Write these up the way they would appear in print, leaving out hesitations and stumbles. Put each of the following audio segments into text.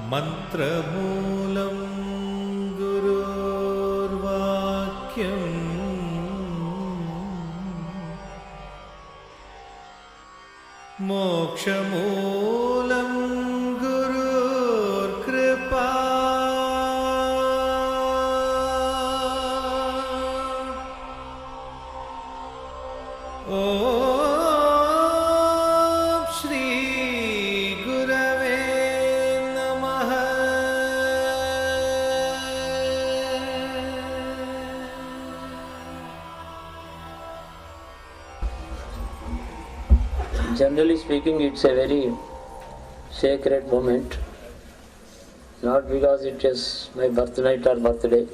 Mantramulam Gururvakyam Mokshamulam Gurur Kripa Om Shri Gurave Namaha. Generally speaking, it's a very sacred moment, not because it is my birthnight or birthday.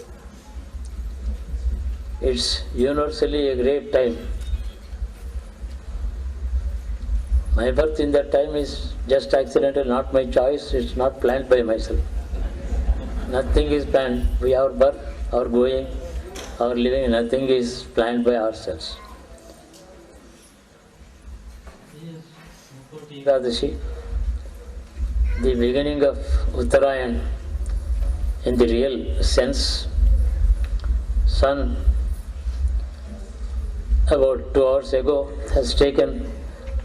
It's universally a great time. My birth in that time is just accidental, not my choice, it's not planned by myself. Nothing is planned. Our birth, our going, our living, nothing is planned by ourselves. Ekadashi, the beginning of Uttarayan in the real sense, sun about 2 hours ago has taken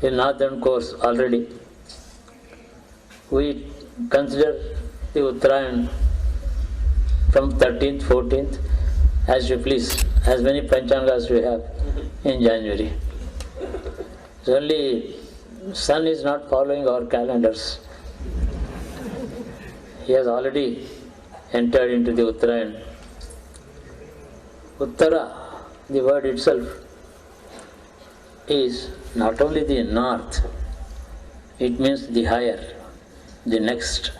a northern course already. We consider the Uttarayan from 13th, 14th, as you please, as many Panchangas we have in January. It's only sun is not following our calendars. He has already entered into the Uttarayan. Uttara, the word itself, is not only the north, it means the higher, the next,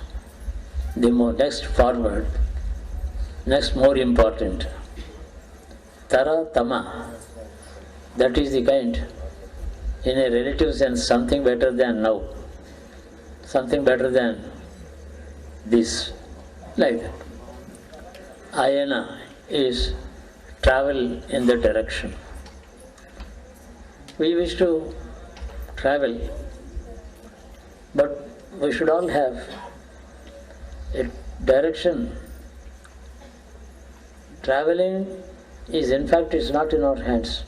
the more next forward, next more important. Tara Tama, that is the kind, in a relative sense, something better than now, something better than this, like that. Ayana is travel in the direction. We wish to travel, but we should all have a direction. Traveling is, in fact, it's not in our hands.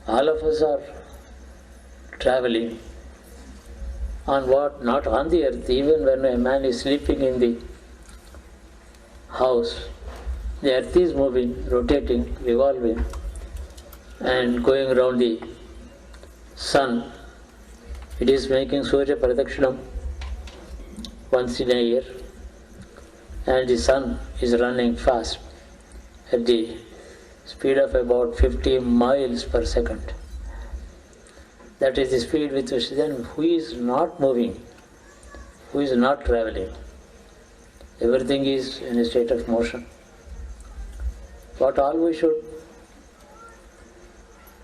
All of us are traveling on what? Not on the earth. Even when a man is sleeping in the house, the earth is moving, rotating, revolving, and going around the sun. It is making Surya Pradakshinam once in a year, and the sun is running fast at the speed of about 50 miles per second. That is the speed with which then who is not moving, who is not traveling. Everything is in a state of motion. What all we should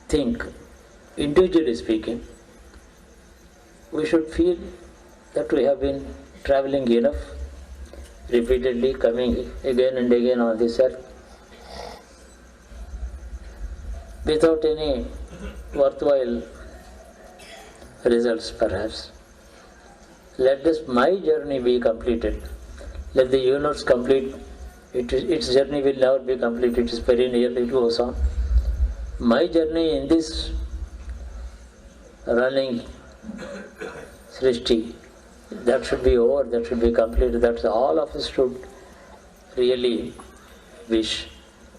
think, individually speaking, we should feel that we have been traveling enough, repeatedly coming again and again on this earth, without any worthwhile results perhaps. Let my journey be completed. Let the universe complete. Its journey will never be complete. It is very nearly, it goes on. My journey in this running Srishti, that should be over, that should be completed. That's all of us should really wish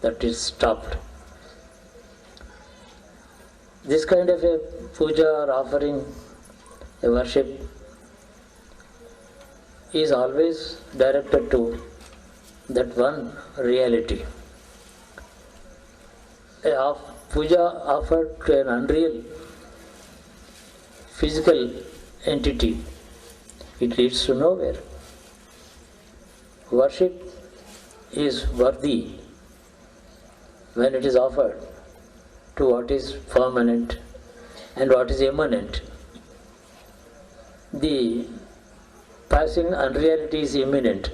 that is stopped. This kind of a puja or offering, a worship, is always directed to that one reality. A puja offered to an unreal physical entity, it leads to nowhere. Worship is worthy when it is offered to what is permanent and what is immanent. The passing unreality is imminent.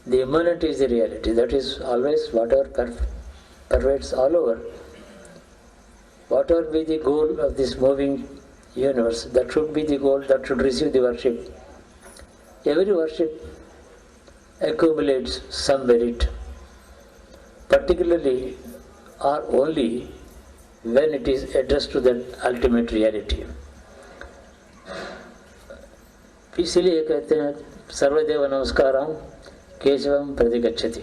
The immanent is the reality. That is always whatever pervades all over. Whatever be the goal of this moving universe, that should be the goal that should receive the worship. Every worship accumulates some merit, particularly or only when it is addressed to that ultimate reality. इसीलिए कहते हैं सर्वदेव नमस्कारम Keshavam प्रतिगच्छति.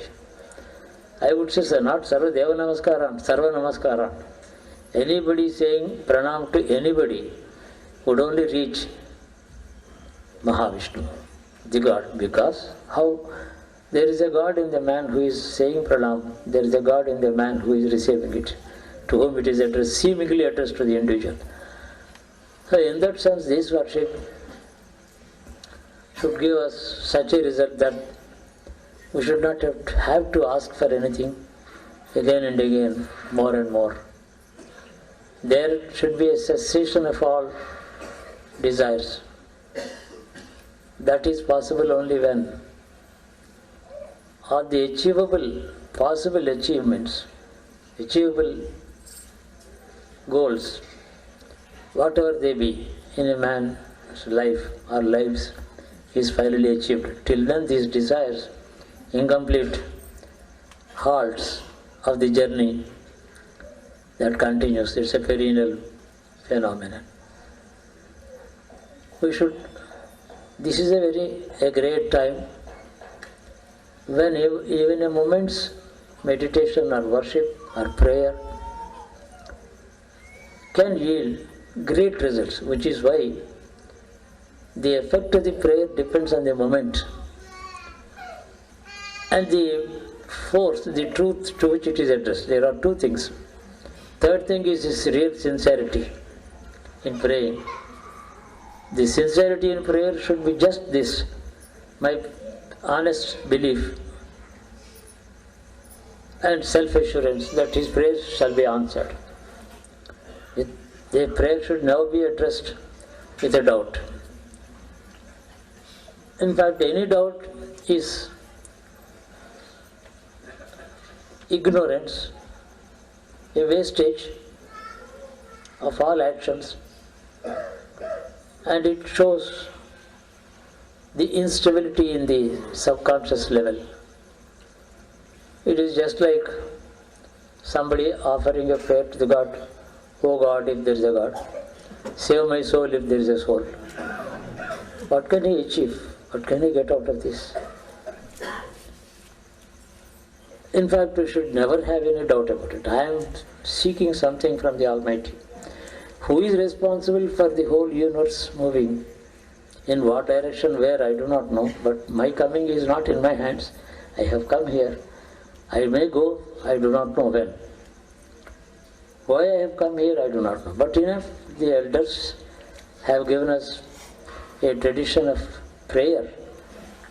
I would say, sir, not Sarvadeva Namaskaram, Sarva Namaskaram. Anybody saying pranam to anybody would only reach Mahavishnu, the God. Because how? There is a God in the man who is saying pranam, there is a God in the man who is receiving it, to whom it is addressed, seemingly addressed to the individual. So in that sense, this worship should give us such a result that we should not have to ask for anything again and again, more and more. There should be a cessation of all desires. That is possible only when all the achievable, possible achievements, achievable goals, whatever they be in a man's life or lives, is finally achieved. Till then these desires, incomplete halts of the journey, that continues. It's a perennial phenomenon. This is a great time when even a moment's meditation or worship or prayer can yield great results, which is why the effect of the prayer depends on the moment and the force, the truth to which it is addressed. There are two things. Third thing is this real sincerity in praying. The sincerity in prayer should be just this: my honest belief and self-assurance that his prayers shall be answered. The prayer should never be addressed with a doubt. In fact, any doubt is ignorance, a wastage of all actions, and it shows the instability in the subconscious level. It is just like somebody offering a prayer to the God: "Oh God, if there is a God, save my soul if there is a soul." What can he achieve? What can he get out of this? In fact, we should never have any doubt about it. I am seeking something from the Almighty. Who is responsible for the whole universe moving? In what direction, where, I do not know. But my coming is not in my hands. I have come here. I may go, I do not know when. Why I have come here, I do not know. But enough, the elders have given us a tradition of prayer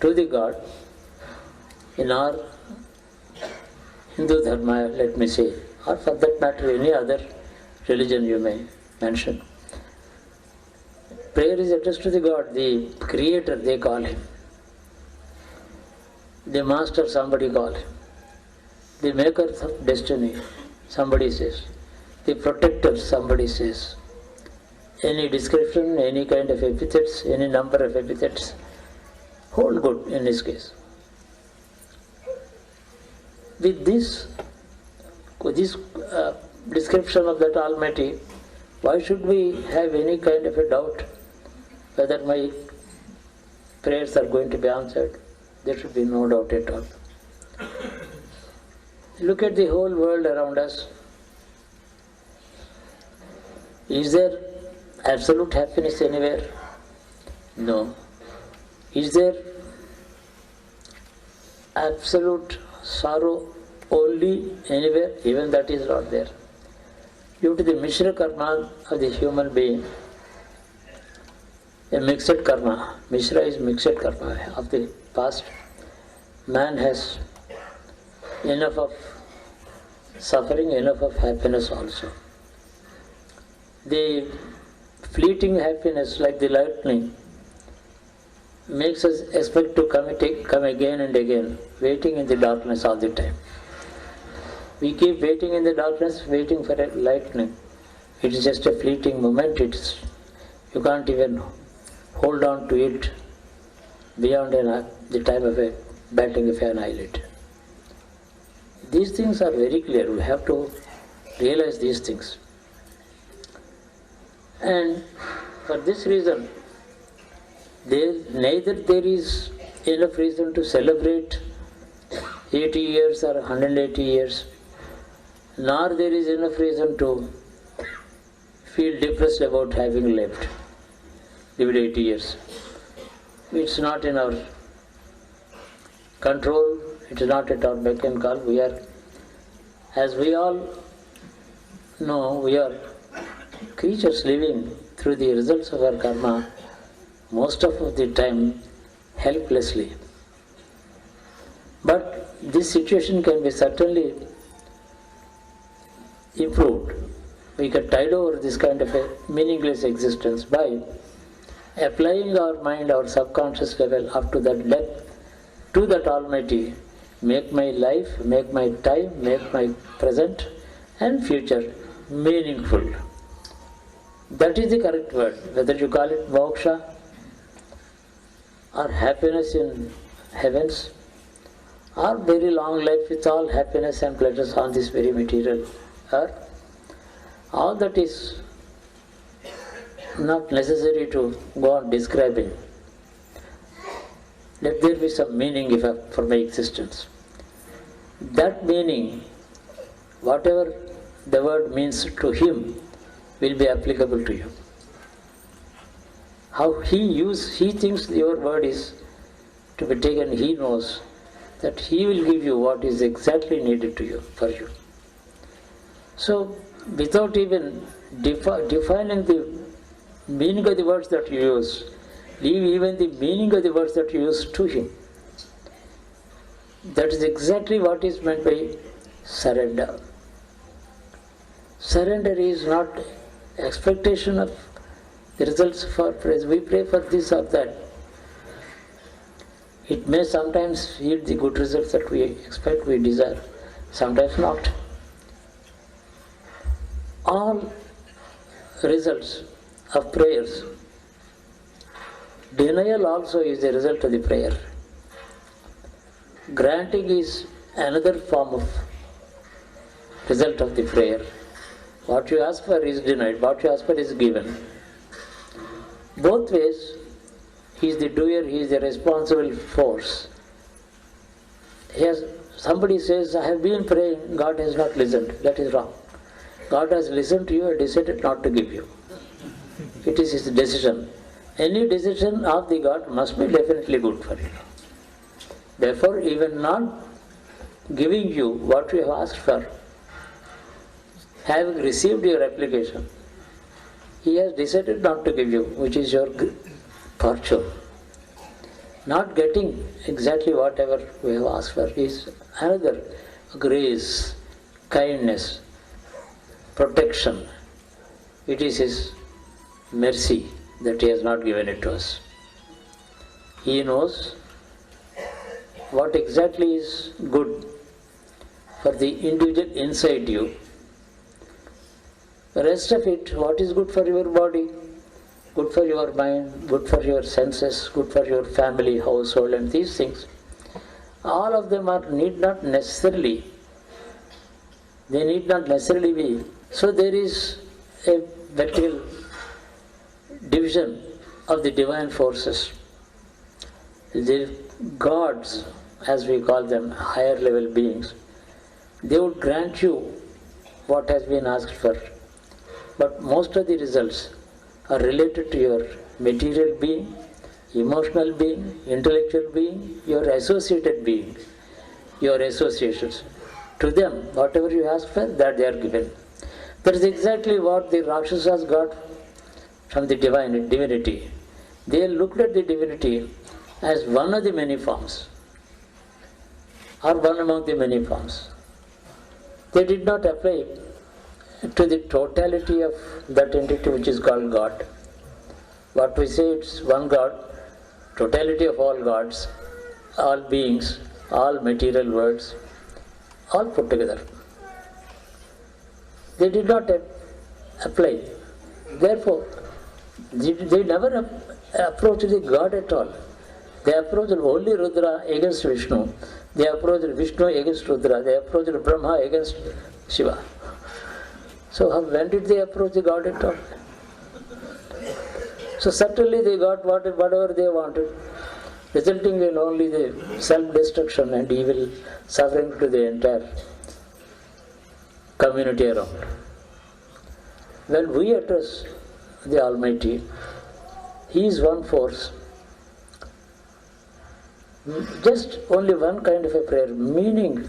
to the God in our Hindu Dharma, let me say, or for that matter any other religion you may mention. Prayer is addressed to the God, the Creator, they call Him. The Master, somebody call Him. The Maker of destiny, somebody says. The Protector, somebody says. Any description, any kind of epithets, any number of epithets, hold good in this case. With this description of that Almighty, why should we have any kind of a doubt whether my prayers are going to be answered? There should be no doubt at all. Look at the whole world around us. Is there absolute happiness anywhere? No. Is there absolute sorrow only anywhere? Even that is not there. Due to the Mishra karma of the human being, a mixed karma, Mishra is mixed karma of the past, man has enough of suffering, enough of happiness also. The fleeting happiness, like the lightning, makes us expect to come again and again, waiting in the darkness all the time. We keep waiting in the darkness, waiting for a lightning. It is just a fleeting moment. You can't even hold on to it beyond the time of a batting of an eyelid. These things are very clear. We have to realize these things. And for this reason, neither there is enough reason to celebrate 80 years or 180 years, nor there is enough reason to feel depressed about having lived 80 years. It's not in our control, it is not at our beck and call. We are, as we all know, we are creatures living through the results of our karma, most of the time helplessly. But this situation can be certainly improved. We can tide over this kind of a meaningless existence by applying our mind, our subconscious level up to that depth, to that Almighty. Make my life, make my time, make my present and future meaningful. That is the correct word. Whether you call it moksha or happiness in heavens, or very long life with all happiness and pleasures on this very material earth, all that is not necessary to go on describing. Let there be some meaning for my existence. That meaning, whatever the word means to him, will be applicable to you. How he thinks your word is to be taken, he knows that he will give you what is exactly needed to you, for you. So, without even defining the meaning of the words that you use, leave even the meaning of the words that you use to him. That is exactly what is meant by surrender. Surrender is not expectation of the results for praise. We pray for this or that. It may sometimes yield the good results that we expect, we desire, sometimes not. All results of prayers, denial also is a result of the prayer. Granting is another form of result of the prayer. What you ask for is denied, what you ask for is given. Both ways, he is the doer, he is the responsible force. Somebody says, I have been praying, God has not listened. That is wrong. God has listened to you and decided not to give you. It is his decision. Any decision of the God must be definitely good for you. Therefore, even not giving you what you have asked for, having received your application, he has decided not to give you, which is your fortune. Not getting exactly whatever we have asked for is another grace, kindness, protection. It is his mercy that he has not given it to us. He knows what exactly is good for the individual inside you. The rest of it, what is good for your body, good for your mind, good for your senses, good for your family, household, and these things, all of them need not necessarily be. So there is a vertical division of the divine forces. The gods, as we call them, higher level beings, they would grant you what has been asked for. But most of the results are related to your material being, emotional being, intellectual being, your associated being, your associations. To them, whatever you ask for, that they are given. That is exactly what the Rakshasas got from the divinity. They looked at the divinity as one of the many forms, or one among the many forms. They did not apply to the totality of that entity which is called God. What we say, it's one God, totality of all gods, all beings, all material worlds, all put together. They did not apply. Therefore, they never approached the God at all. They approached only Rudra against Vishnu. They approached Vishnu against Rudra. They approached Brahma against Shiva. So when did they approach the God at all? So certainly they got whatever they wanted, resulting in only the self-destruction and evil suffering to the entire community around. When we address the Almighty, He is one force. Just only one kind of a prayer, meaning,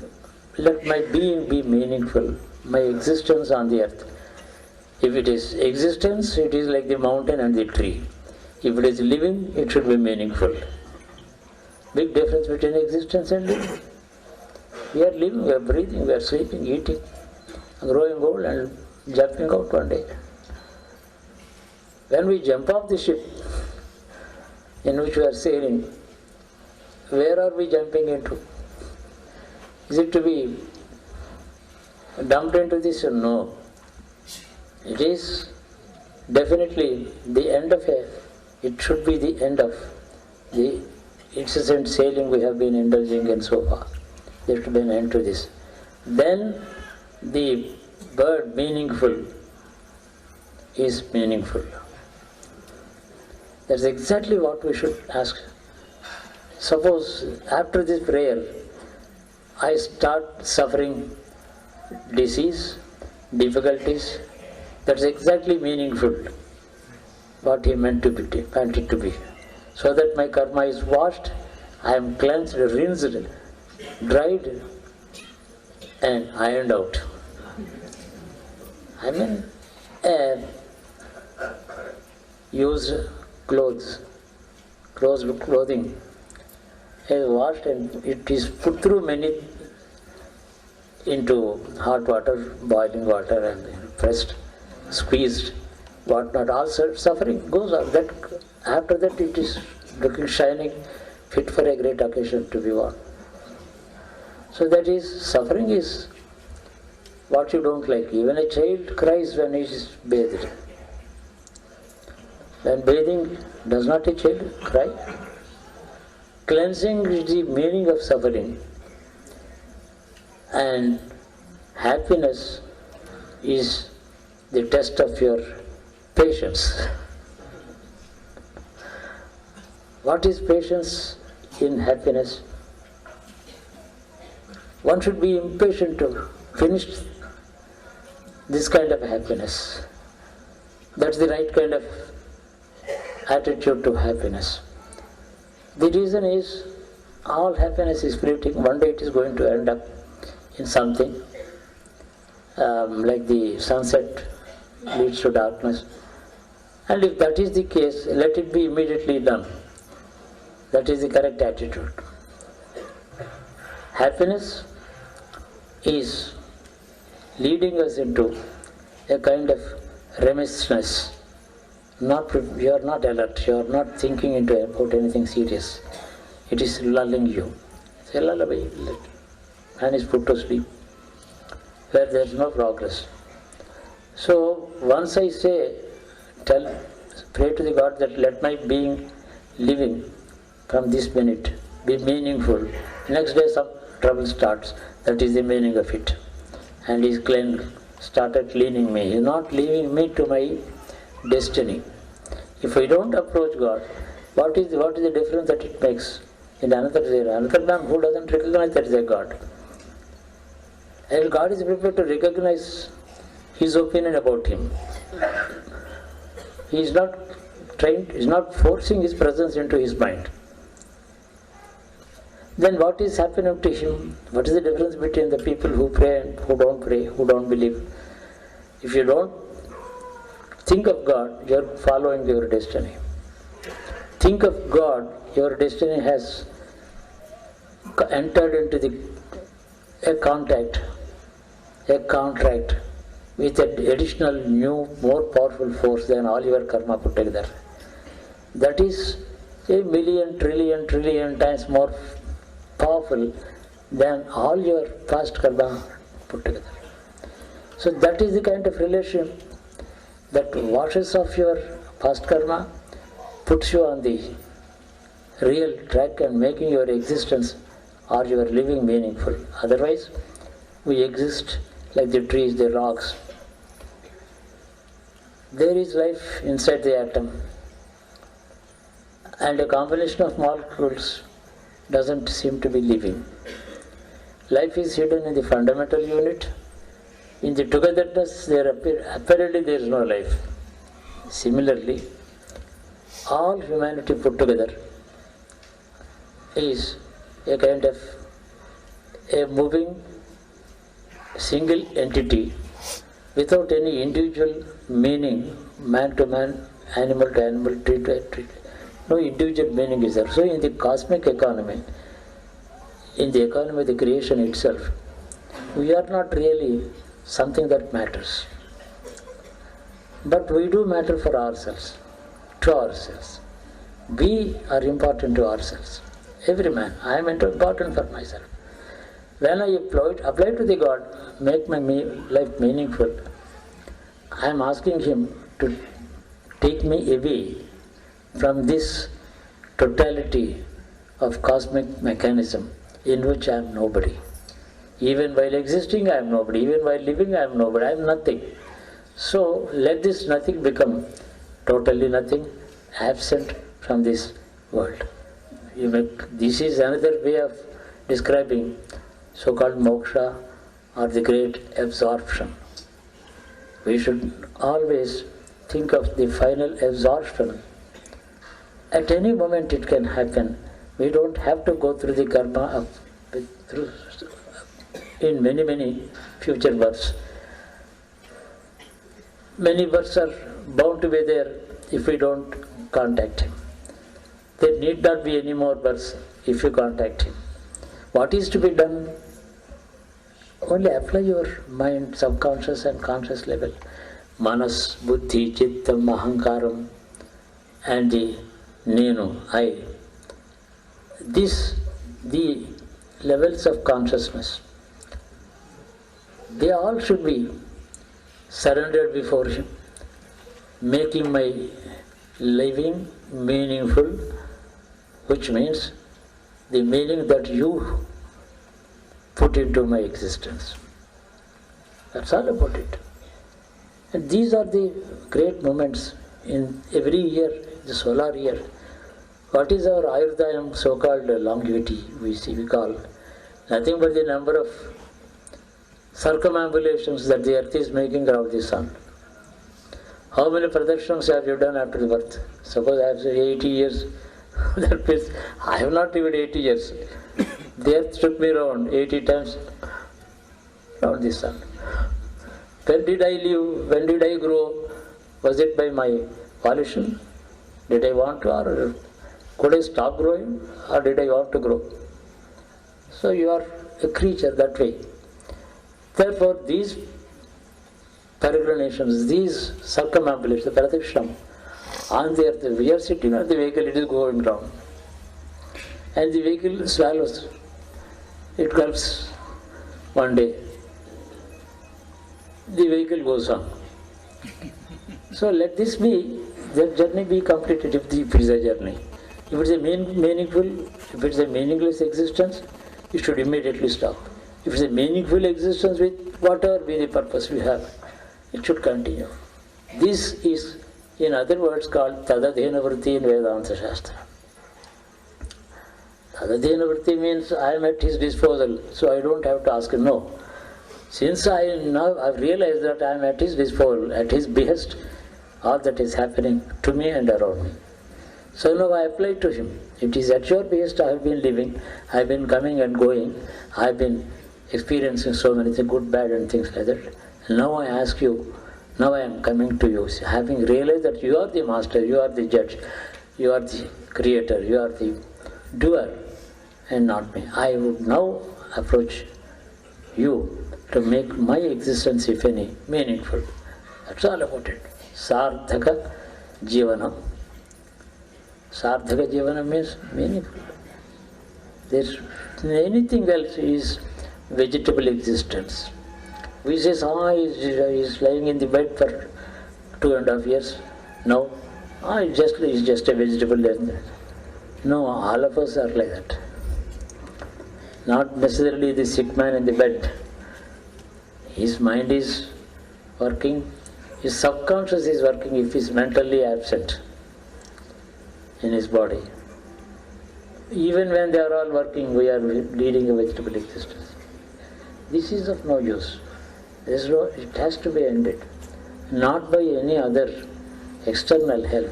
let my being be meaningful, my existence on the earth. If it is existence, it is like the mountain and the tree. If it is living, it should be meaningful. Big difference between existence and living. We are living, we are breathing, we are sleeping, eating, growing old and jumping out one day. When we jump off the ship in which we are sailing, where are we jumping into? Is it to be dumped into this? No. It is definitely the end of it should be the end of the incessant sailing we have been indulging in so far. There should be an end to this. Then the word meaningful is meaningful. That's exactly what we should ask. Suppose after this prayer, I start suffering disease, difficulties, that's exactly meaningful, what He meant it to be. So that my karma is washed, I am cleansed, rinsed, dried, and ironed out. I mean, used clothing is washed and it is put through many into hot water, boiling water, and pressed, squeezed, whatnot. Also suffering goes off. That after that it is looking shining, fit for a great occasion to be worn. So that is, suffering is what you don't like. Even a child cries when he is bathed. When bathing, does not a child cry? Cleansing is the meaning of suffering, and happiness is the test of your patience. What is patience in happiness? One should be impatient to finish this kind of happiness. That's the right kind of attitude to happiness. The reason is, all happiness is fleeting. One day it is going to end up in something like the sunset leads to darkness. And if that is the case, let it be immediately done. That is the correct attitude. Happiness is leading us into a kind of remissness. You are not alert, you are not thinking about anything serious. It is lulling you. It's a lullaby. Man is put to sleep, where there is no progress. So once I pray to the God that let my being living from this minute be meaningful. Next day some trouble starts. That is the meaning of it. And He started cleaning me. He is not leaving me to my destiny. If I don't approach God, what is the difference that it makes? In another man who doesn't recognize that is a God. And God is prepared to recognize his opinion about him. He is not trained, he is not forcing his presence into his mind. Then what is happening to him? What is the difference between the people who pray and who don't believe? If you don't think of God, you are following your destiny. Think of God, your destiny has entered into a contract with an additional new, more powerful force than all your karma put together. That is a million, trillion times more powerful than all your past karma put together. So that is the kind of relation that washes off your past karma, puts you on the real track and making your existence or your living meaningful. Otherwise, we exist like the trees, the rocks. There is life inside the atom, and a combination of molecules doesn't seem to be living. Life is hidden in the fundamental unit. In the togetherness, apparently there is no life. Similarly, all humanity put together is a kind of a moving single entity without any individual meaning, man to man, animal to animal, tree to tree. No individual meaning is there. So in the cosmic economy, in the economy of the creation itself, we are not really something that matters. But we do matter for ourselves, to ourselves. We are important to ourselves. Every man, I am important for myself. When I apply to the God, make my life meaningful, I am asking Him to take me away from this totality of cosmic mechanism in which I am nobody. Even while existing, I am nobody. Even while living, I am nobody. I am nothing. So let this nothing become totally nothing, absent from this world. This is another way of describing so-called moksha or the great absorption. We should always think of the final absorption. At any moment it can happen. We don't have to go through the karma in many future births. Many births are bound to be there if we don't contact Him. There need not be any more births if you contact Him. What is to be done? Only apply your mind, subconscious and conscious level. Manas, buddhi, chittam, ahankaram, and the nenu, I. The levels of consciousness, they all should be surrendered before Him, making my living meaningful, which means the meaning that you put into my existence. That's all about it. And these are the great moments in every year, the solar year. What is our Ayurdayam so-called longevity? We call nothing but the number of circumambulations that the earth is making around the sun. How many pradakshinamas have you done after the birth? Suppose I have 80 years. That means I have not even 80 years. The earth took me around 80 times around the sun. When did I live? When did I grow? Was it by my volition? Did I want to, or could I stop growing, or did I want to grow? So you are a creature that way. Therefore, these peregrinations, these circumambulations, the pradakshina, on the earth, we are sitting on the vehicle, it is going down. And the vehicle swallows. It comes one day. The vehicle goes on. So let this be, the journey be completed if it is a journey. If it is a meaningful, if it is a meaningless existence, it should immediately stop. If it is a meaningful existence with whatever be the purpose we have, it should continue. This is, in other words, called Tadadhena Vritti in Vedanta Shastra. Tadadhena Vritti means I am at his disposal, so I don't have to ask him. No. Since I've realized that I am at his disposal, at his behest, all that is happening to me and around me. So now I apply to him. It is at your behest I have been living, I have been coming and going, I have been experiencing so many things, good, bad and things like that. And now I ask you, now I am coming to you, having realized that you are the master, you are the judge, you are the creator, you are the doer and not me. I would now approach you to make my existence, if any, meaningful. That's all about it. Sardhaka Jivanam. Sardhaka Jivanam means meaningful. There's anything else is vegetable existence. We say someone is lying in the bed for 2.5 years. Now, it's just a vegetable. No, all of us are like that. Not necessarily the sick man in the bed. His mind is working, his subconscious is working if he is mentally absent in his body. Even when they are all working, we are leading a vegetable existence. This is of no use. It has to be ended. Not by any other external help,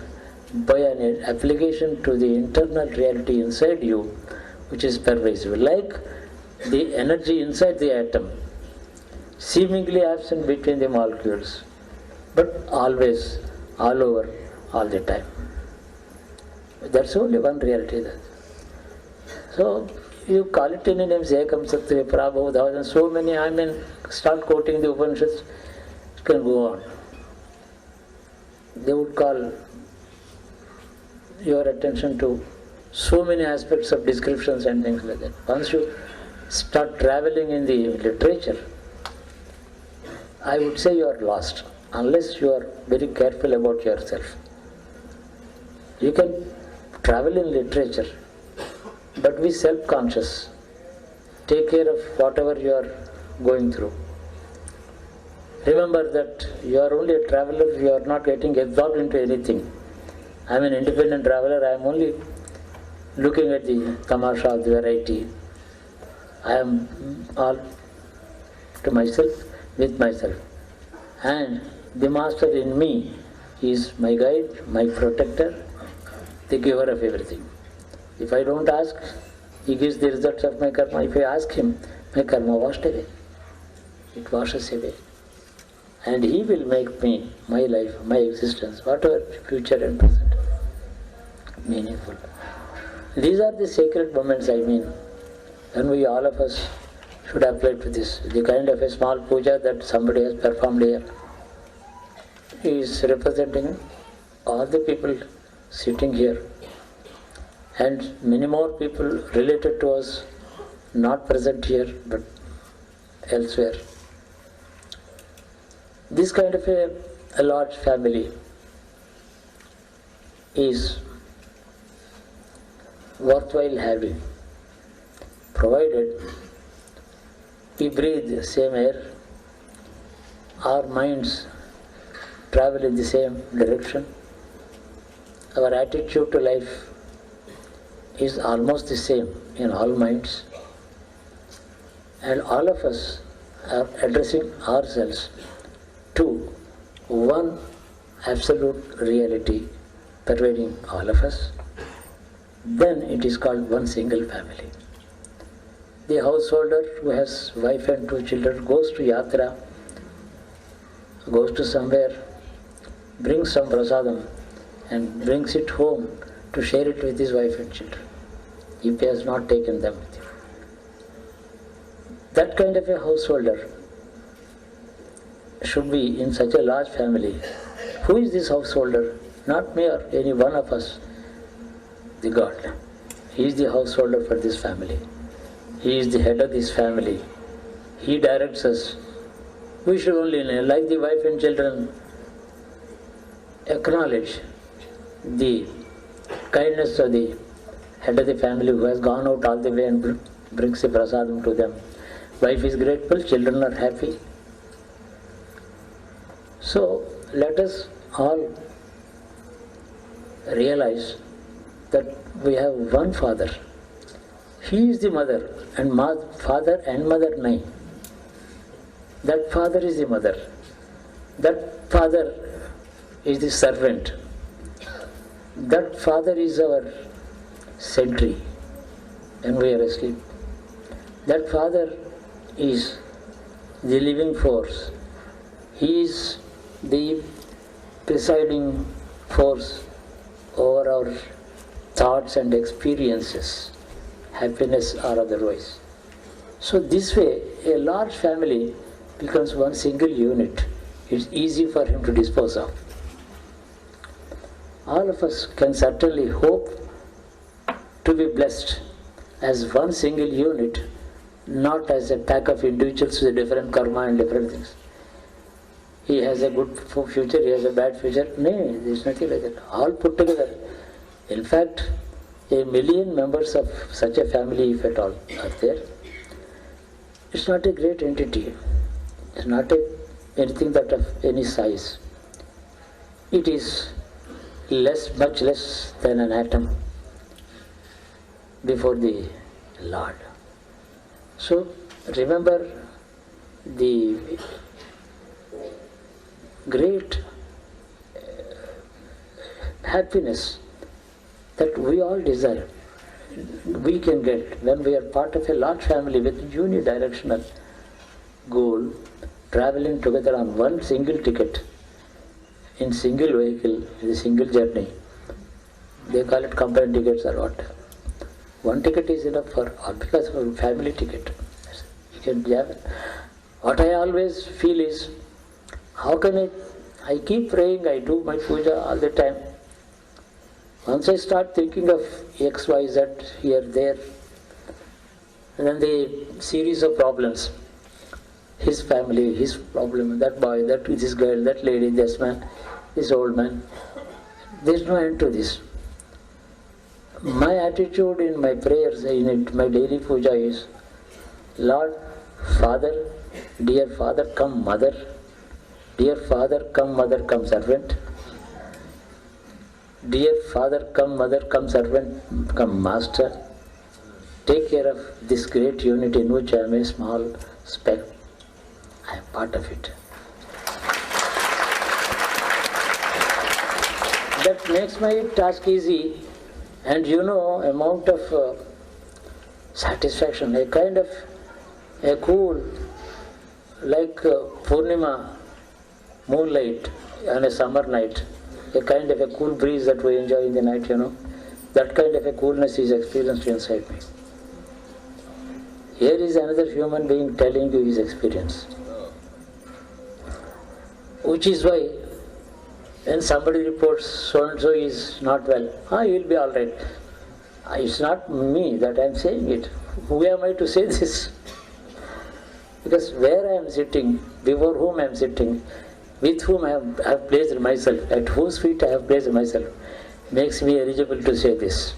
by an application to the internal reality inside you, which is pervasive. Like the energy inside the atom, seemingly absent between the molecules, but always, all over, all the time. That's only one reality. So, you call it any names, Ekam Sattva, Prabhu, and so many, start quoting the Upanishads, it can go on. They would call your attention to so many aspects of descriptions and things like that. Once you start traveling in the literature, I would say you are lost, unless you are very careful about yourself. You can travel in literature, but be self-conscious. Take care of whatever you are going through. Remember that you are only a traveler, you are not getting absorbed into anything. I am an independent traveler, I am only looking at the tamasha of the variety. I am all to myself, with myself. And the master in me is my guide, my protector, the giver of everything. If I don't ask, he gives the results of my karma. If I ask him, my karma washed away. It washes away. And he will make me, my life, my existence, whatever future and present, meaningful. These are the sacred moments, and we all of us should apply to this. The kind of a small puja that somebody has performed here is representing all the people sitting here and many more people related to us, not present here but elsewhere. This kind of a large family is worthwhile having, provided we breathe the same air, our minds travel in the same direction, our attitude to life is almost the same in all minds, and all of us are addressing ourselves to one absolute reality pervading all of us, then it is called one single family. The householder who has wife and 2 children goes to yatra, goes to somewhere, brings some prasadam and brings it home to share it with his wife and children, if he has not taken them with him. That kind of a householder should be in such a large family. Who is this householder? Not me or any one of us. The God. He is the householder for this family. He is the head of this family. He directs us. We should only, like the wife and children, acknowledge the kindness of the head of the family who has gone out all the way and brings the prasadam to them. Wife is grateful, children are happy. So let us all realize that we have one Father. He is the mother, and father and mother nine. That Father is the mother. That Father is the servant. That Father is our sentry when we are asleep. That Father is the living force. He is the presiding force over our thoughts and experiences, happiness or otherwise. So this way, a large family becomes one single unit. It's easy for him to dispose of. All of us can certainly hope to be blessed as one single unit, not as a pack of individuals with different karma and different things. He has a good future, he has a bad future. No, there is nothing like that. All put together. In fact, a million members of such a family, if at all, are there. It's not a great entity. It's not anything that of any size. It is much less than an atom before the Lord. So remember the great happiness that we all desire, we can get when we are part of a large family with unidirectional goal, traveling together on one single ticket, in single vehicle, in a single journey. They call it combined tickets or what. One ticket is enough for all because of a family ticket. You can have. What I always feel is, how can I keep praying, I do my puja all the time. Once I start thinking of X, Y, Z, here, there, and then the series of problems, his family, his problem, that boy, this girl, that lady, this man, this old man, there is no end to this. My attitude in my prayers, my daily puja is, Lord, Father, dear Father, come Mother, dear Father, come Mother, come Servant, dear Father, come Mother, come Servant, come Master, take care of this great unity in which I am a small speck. I am part of it. That makes my task easy, and amount of satisfaction, a kind of a cool, like Purnima moonlight on a summer night, a kind of a cool breeze that we enjoy in the night, that kind of a coolness is experienced inside me. Here is another human being telling you his experience. Which is why when somebody reports so-and-so is not well, he will be all right. It's not me that I am saying it. Who am I to say this? Because where I am sitting, before whom I am sitting, with whom I have placed myself, at whose feet I have placed myself, makes me eligible to say this.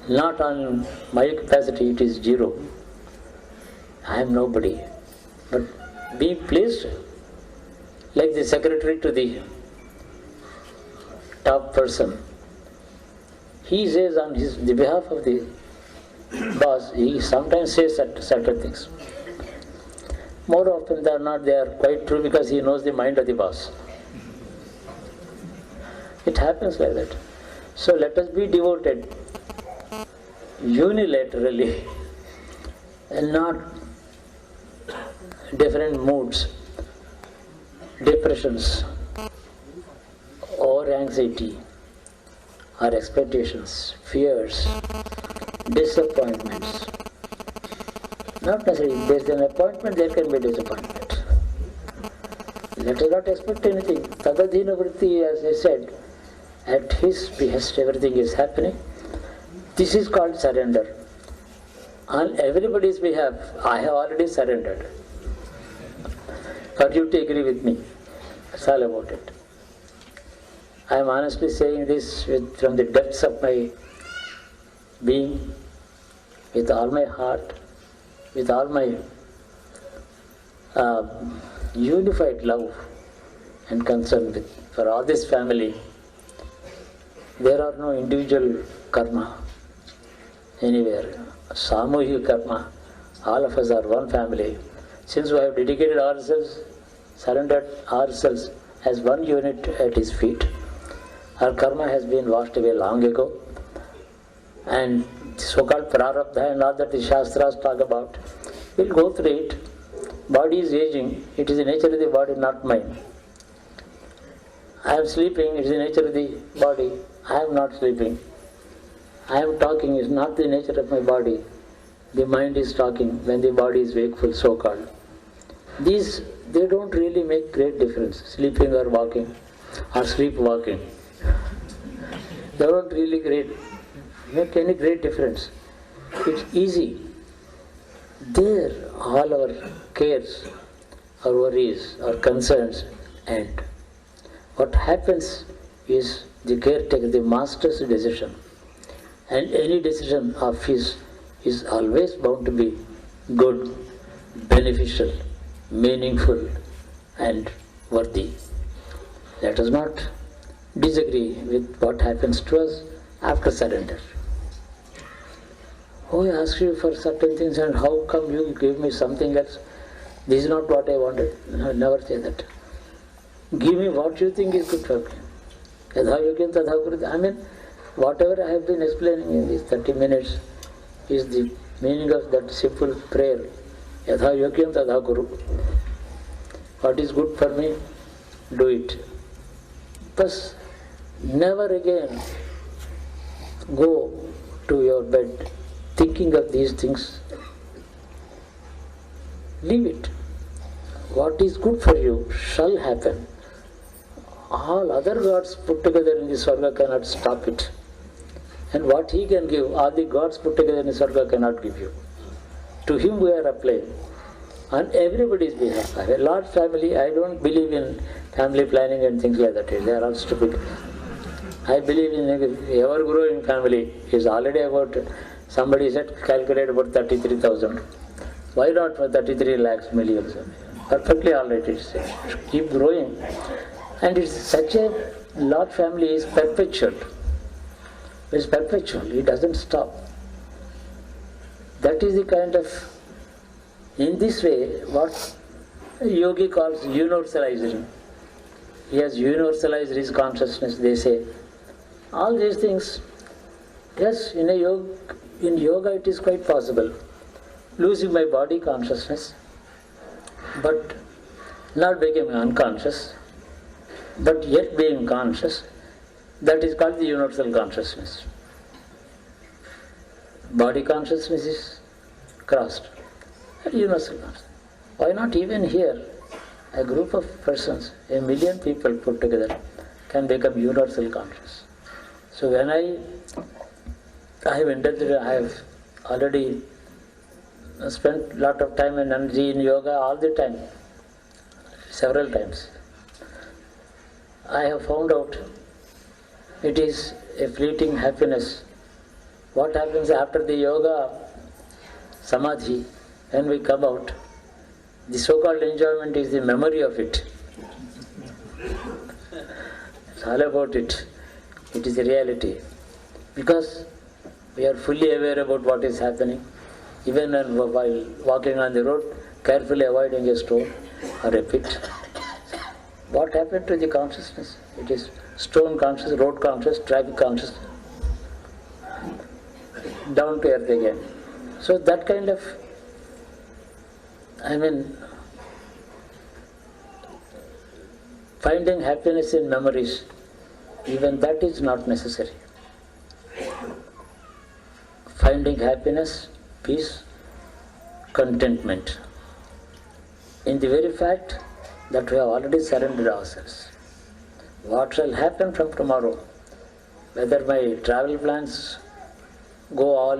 Not on my capacity, it is zero. I am nobody. But be placed like the secretary to the top person. He says on the behalf of the boss, he sometimes says certain things. More often than not, they are quite true because he knows the mind of the boss. It happens like that. So let us be devoted unilaterally and not different moods, depressions or anxiety or expectations, fears, disappointments. Not necessarily. If there is an appointment, there can be disappointment. Let us not expect anything. Tadadhina vritti, as I said, at his behest everything is happening. This is called surrender. On everybody's behalf, I have already surrendered. For you to agree with me. That's all about it. I am honestly saying this from the depths of my being, with all my heart, with all my unified love and concern for all this family. There are no individual karma anywhere. Samuhika karma. All of us are one family. Since we have dedicated ourselves, surrendered ourselves as one unit at his feet, our karma has been washed away long ago. And so-called prarabdha and all that the Shastras talk about, we'll go through it. Body is aging, it is the nature of the body, not mine. I am sleeping, it is the nature of the body, I am not sleeping. I am talking, it is not the nature of my body. The mind is talking when the body is wakeful, so-called. These, they don't really make great difference, sleeping or walking, or sleepwalking. They don't really make any great difference. It's easy. There, all our cares, our worries, our concerns end. What happens is the caretaker, the master's decision. And any decision of his is always bound to be good, beneficial, meaningful, and worthy. Let us not disagree with what happens to us after surrender. Oh, I asked you for certain things, and how come you give me something else? This is not what I wanted. No, never say that. Give me what you think is good for me. Yadha yogyam tadha kuru. I mean, whatever I have been explaining in these 30 minutes is the meaning of that simple prayer. Yadha yogyam tadha kuru. What is good for me, do it. Thus, never again go to your bed thinking of these things. Leave it. What is good for you shall happen. All other gods put together in the Swarga cannot stop it. And what he can give, all the gods put together in the Swarga cannot give you. To him we are applying on everybody's behalf. I have a large family. I don't believe in family planning and things like that. They are all stupid. I believe in ever growing family is already about, somebody said, calculate about 33,000. Why not for 33 lakhs millions? Perfectly all right, it's keep growing. And it's such a large family is perpetual. It's perpetual, it doesn't stop. That is the kind of, in this way, what a yogi calls universalizing. He has universalized his consciousness, they say. All these things, yes, in yoga it is quite possible. Losing my body consciousness, but not becoming unconscious, but yet being conscious, that is called the universal consciousness. Body consciousness is crossed. Universal consciousness. Why not even here? A group of persons, 1 million people put together, can become universal conscious. So when I have already spent a lot of time and energy in yoga all the time, several times. I have found out it is a fleeting happiness. What happens after the yoga samadhi, when we come out, the so-called enjoyment is the memory of it. It's all about it. It is a reality. Because we are fully aware about what is happening. Even while walking on the road, carefully avoiding a stone or a pit. What happened to the consciousness? It is stone conscious, road conscious, traffic conscious. Down to earth again. So that kind of, finding happiness in memories, even that is not necessary. Finding happiness, peace, contentment in the very fact that we have already surrendered ourselves. What shall happen from tomorrow? Whether my travel plans go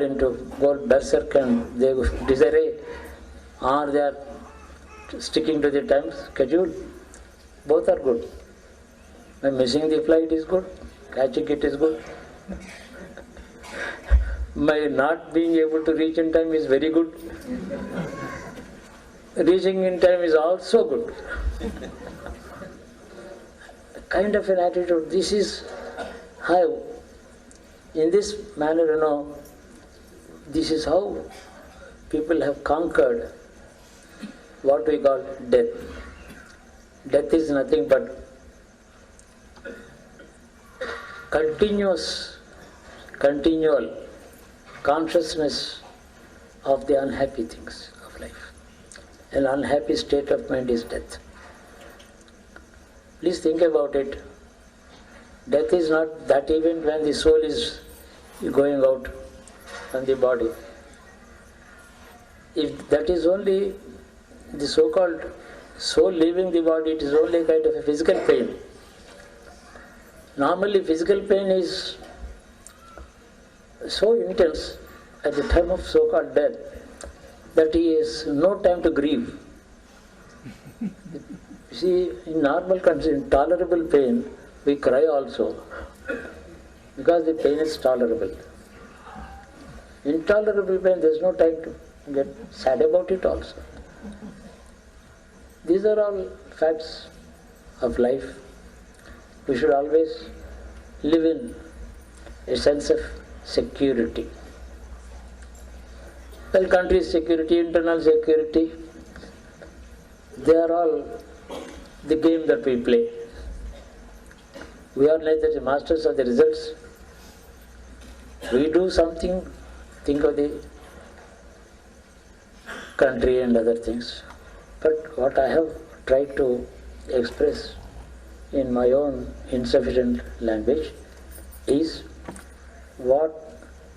berserk and they go disarray, or they are sticking to the time schedule, both are good. My missing the flight is good, catching it is good. My not being able to reach in time is very good. Reaching in time is also good. Kind of an attitude. This is how, in this manner, this is how people have conquered what we call death. Death is nothing but continual consciousness of the unhappy things of life. An unhappy state of mind is death. Please think about it. Death is not that event when the soul is going out from the body. If that is only the so-called soul leaving the body, it is only kind of a physical pain. Normally physical pain is so intense at the time of so-called death that he has no time to grieve. You see, in normal condition, tolerable pain, we cry also because the pain is tolerable. Intolerable pain, there is no time to get sad about it also. These are all facts of life. We should always live in a sense of security. Well, country security, internal security, they are all the game that we play. We are neither the masters of the results. We do something, think of the country and other things. But what I have tried to express in my own insufficient language is what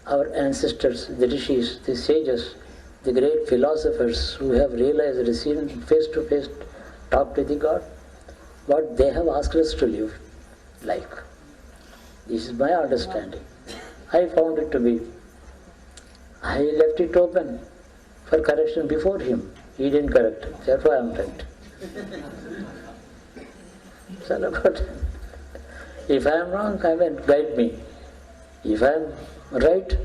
our ancestors, the rishis, the sages, the great philosophers who have realized, seen face to face, talk to the God, what they have asked us to live like. This is my understanding. I found it to be. I left it open for correction before him. He didn't correct. Therefore I am right. It's all about it. If I am wrong, guide me. If I am right,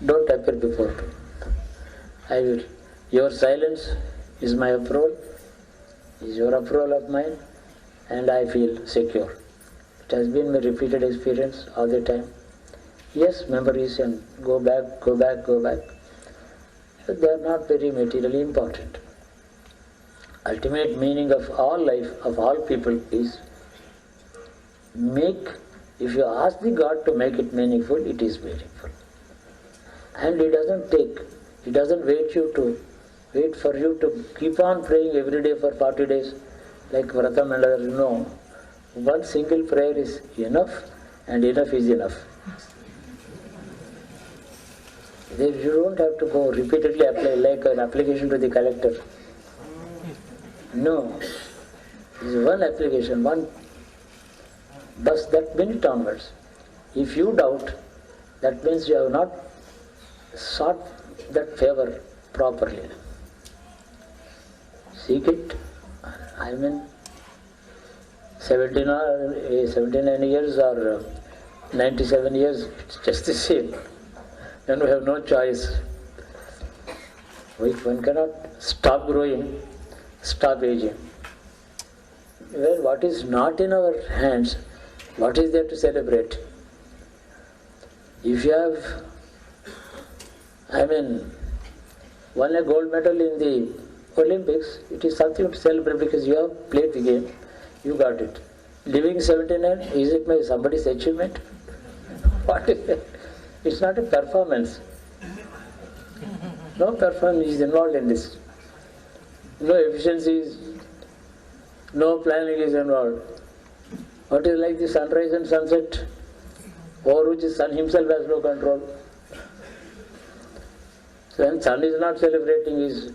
don't appear before me. I will. Your silence is my approval, is your approval of mine, and I feel secure. It has been my repeated experience all the time. Yes, memories and go back, but they are not very materially important. Ultimate meaning of all life, of all people is if you ask the God to make it meaningful, it is meaningful. And He doesn't wait for you to keep on praying every day for 40 days like Vratam and others. No. One single prayer is enough, and enough is enough. You don't have to go repeatedly apply like an application to the collector. No. It is one application, one bus, that minute onwards. If you doubt, that means you have not sought that favor properly. Seek it. 79 years or 97 years, it's just the same. Then we have no choice. One cannot stop growing, stop aging. Well, what is not in our hands, what is there to celebrate? If you have, won a gold medal in the Olympics, it is something to celebrate because you have played the game, you got it. Living 79, is it somebody's achievement? What is it? It's not a performance. No performance is involved in this. No efficiencies, no planning is involved. What is like the sunrise and sunset, over which the sun himself has no control. So when sun is not celebrating his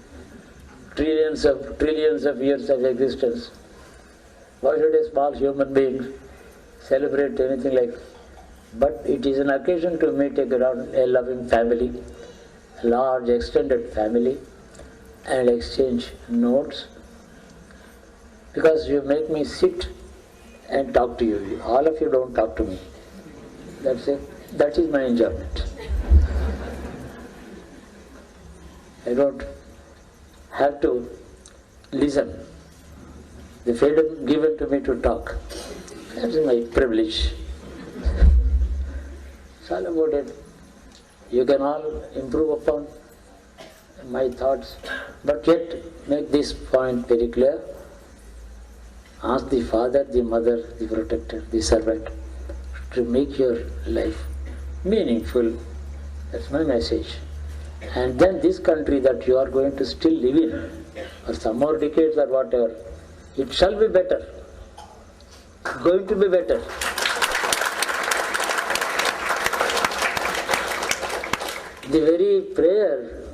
trillions of years of existence, why should a small human being celebrate anything like? But it is an occasion to meet a loving family, a large extended family, and exchange notes. Because you make me sit and talk to you. All of you don't talk to me. That's it. That is my enjoyment. I don't have to listen. The freedom given to me to talk. That's my privilege. It's all about it. You can all improve upon my thoughts, but yet make this point very clear. Ask the father, the mother, the protector, the servant to make your life meaningful. That's my message. And then this country that you are going to still live in, for some more decades or whatever, it shall be better. Going to be better. The very prayer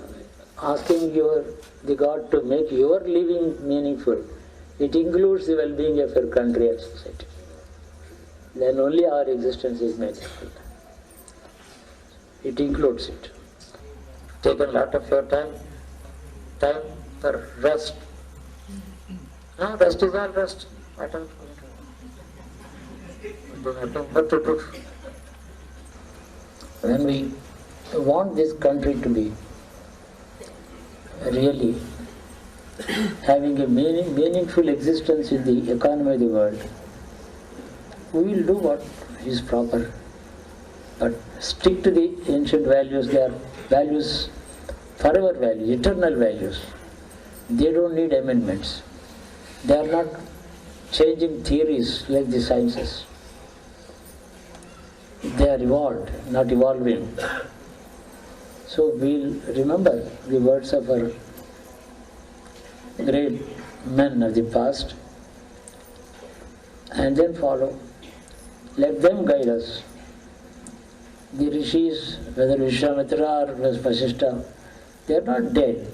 asking the God to make your living meaningful, it includes the well-being of your country and society. Then only our existence is meaningful. It includes it. Take a lot of your time for rest. No, rest is all rest. I don't know what to do. When we want this country to be really having a meaningful existence in the economy of the world, we will do what is proper. But stick to the ancient values. They are values, forever values, eternal values. They don't need amendments. They are not changing theories like the sciences. They are evolved, not evolving. So we'll remember the words of our great men of the past and then follow. Let them guide us. The rishis, whether Vishwamitra or Vasishta, they are not dead.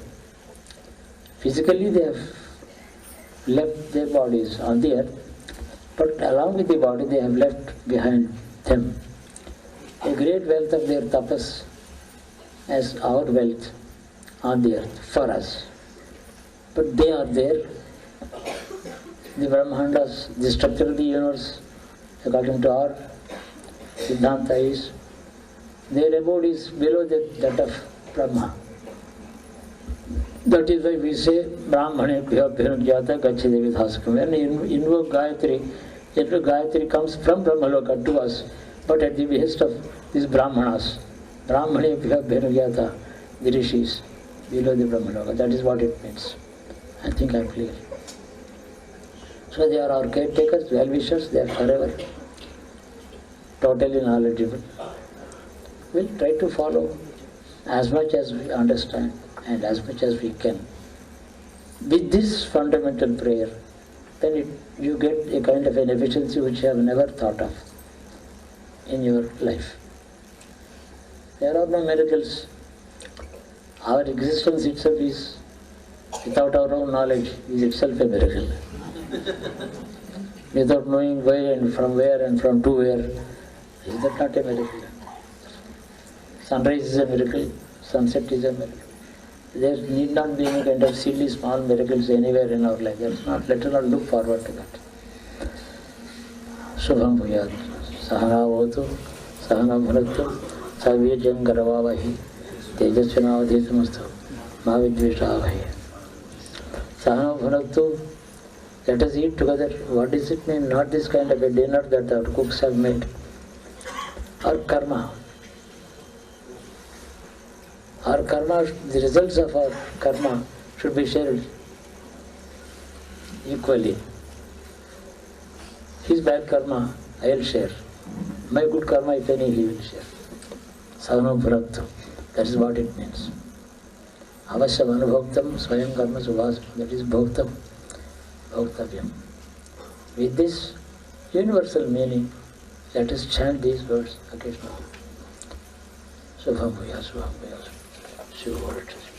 Physically they have left their bodies on the earth, but along with the body they have left behind them a great wealth of their tapas as our wealth on the earth for us. But they are there. The Brahmandas, the structure of the universe, according to our Siddhanta, is their abode is below that of Brahma. That is why we say Brahmanebhyo Bhirugyata Gacchide Vidhaskam. When you invoke Gayatri, Gayatri comes from Brahmaloka to us, but at the behest of these Brahmanas. Brahmanebhyo Bhirugyata, the rishis, below the Brahmaloka. That is what it means. I think I am clear. So they are our caretakers, well-wishers, they are forever totally knowledgeable. We'll try to follow as much as we understand and as much as we can. With this fundamental prayer, then you get a kind of an efficiency which you have never thought of in your life. There are no miracles. Our existence itself is, without our own knowledge, is itself a miracle. Without knowing where and from to where, is that not a miracle? Sunrise is a miracle, sunset is a miracle. There need not be any kind of silly small miracles anywhere in our life. Let us not look forward to that. Shubham Bhuyat. Sahana Votu, Sahana Bharattu, Savyajam Garavavahi, Tejasvinavadhisamastu, Mavidvishavahi. Sahana Bharattu, let us eat together. What does it mean? Not this kind of a dinner that our cooks have made. Our karma. Our karma, the results of our karma should be shared equally. His bad karma, I will share. My good karma, if any, he will share. Sadhana Bharattu. That is what it means. Avasya Anubhoktam Swayam Karma Subhasana. That is Bhoktam. Bhoktavyam. With this universal meaning, let us chant these words occasionally. Subham Bhuya, Subham Bhuya, Shiva.